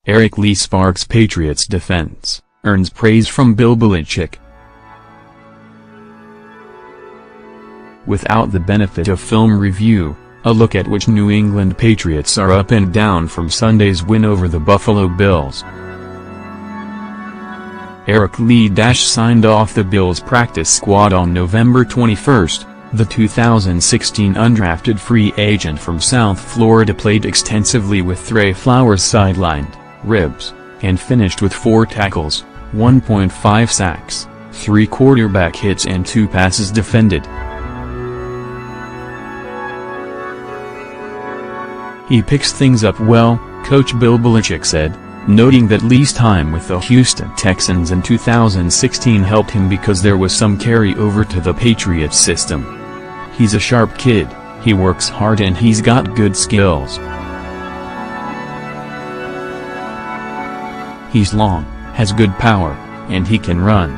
Eric Lee sparks Patriots defense, earns praise from Bill Belichick. Without the benefit of film review, a look at which New England Patriots are up and down from Sunday's win over the Buffalo Bills. Eric Lee signed off the Bills practice squad on November 21. The 2016 undrafted free agent from South Florida played extensively with Trey Flowers sidelined, ribs, and finished with 4 tackles, 1.5 sacks, 3 quarterback hits and 2 passes defended. He picks things up well, Coach Bill Belichick said, noting that Lee's time with the Houston Texans in 2016 helped him because there was some carry over to the Patriots system. He's a sharp kid, he works hard and he's got good skills. He's long, has good power, and he can run.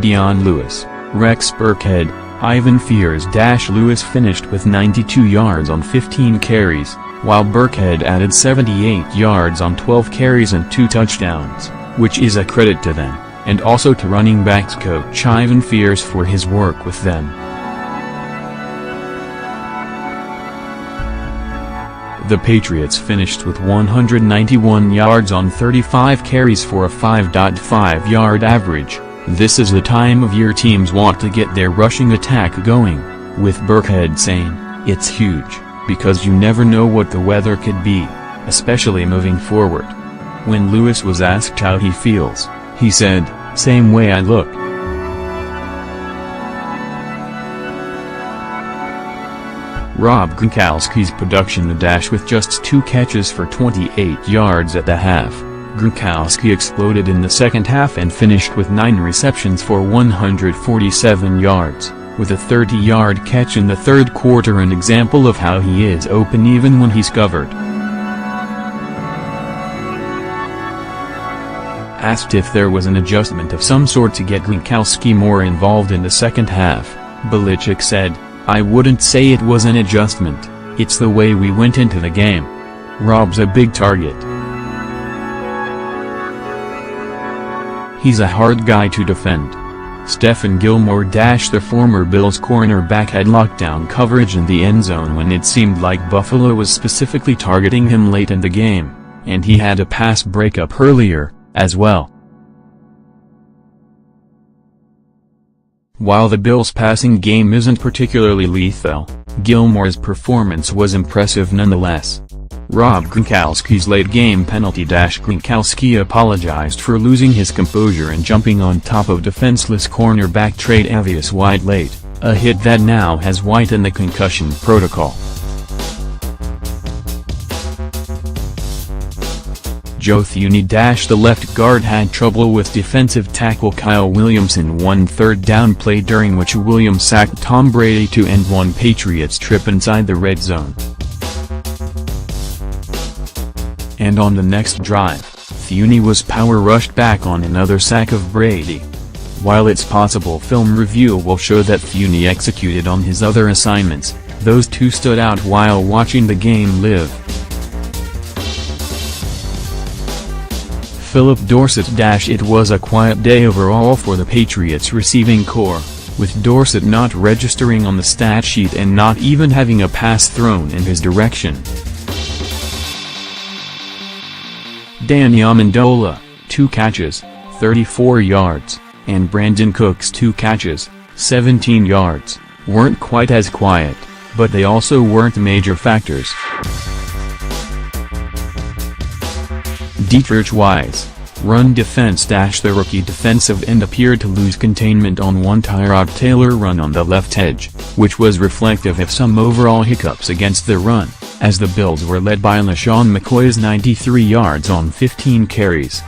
Dion Lewis, Rex Burkhead, Ivan Fears-Lewis finished with 92 yards on 15 carries, while Burkhead added 78 yards on 12 carries and 2 touchdowns, which is a credit to them, and also to running backs coach Ivan Fears for his work with them. The Patriots finished with 191 yards on 35 carries for a 5.5-yard average. This is the time of year teams want to get their rushing attack going, with Burkhead saying, "It's huge, because you never know what the weather could be, especially moving forward." When Lewis was asked how he feels, he said, "Same way I look." Rob Gronkowski's production with just 2 catches for 28 yards at the half. Gronkowski exploded in the second half and finished with 9 receptions for 147 yards, with a 30-yard catch in the third quarter, an example of how he is open even when he's covered. Asked if there was an adjustment of some sort to get Gronkowski more involved in the second half, Belichick said, "I wouldn't say it was an adjustment, it's the way we went into the game. Rob's a big target. He's a hard guy to defend." Stephon Gilmore the former Bills cornerback had lockdown coverage in the end zone when it seemed like Buffalo was specifically targeting him late in the game, and he had a pass breakup earlier, as well. While the Bills' passing game isn't particularly lethal, Gilmore's performance was impressive nonetheless. Rob Gronkowski's late-game penalty. Gronkowski apologized for losing his composure and jumping on top of defenseless cornerback Tre'Davious White late, a hit that now has White in the concussion protocol. Joe Thuney. The left guard had trouble with defensive tackle Kyle Williamson one third down play during which Williams sacked Tom Brady to end one Patriots trip inside the red zone. And on the next drive, Thuney was power rushed back on another sack of Brady. While it's possible film review will show that Thuney executed on his other assignments, those two stood out while watching the game live. Philip Dorsett. It was a quiet day overall for the Patriots receiving corps, with Dorsett not registering on the stat sheet and not even having a pass thrown in his direction. Danny Amendola, 2 catches, 34 yards, and Brandon Cooks 2 catches, 17 yards, weren't quite as quiet, but they also weren't major factors. Dietrich Wise, run defense. The rookie defensive end appeared to lose containment on one Tyrod Taylor run on the left edge, which was reflective of some overall hiccups against the run, as the Bills were led by LaShawn McCoy's 93 yards on 15 carries.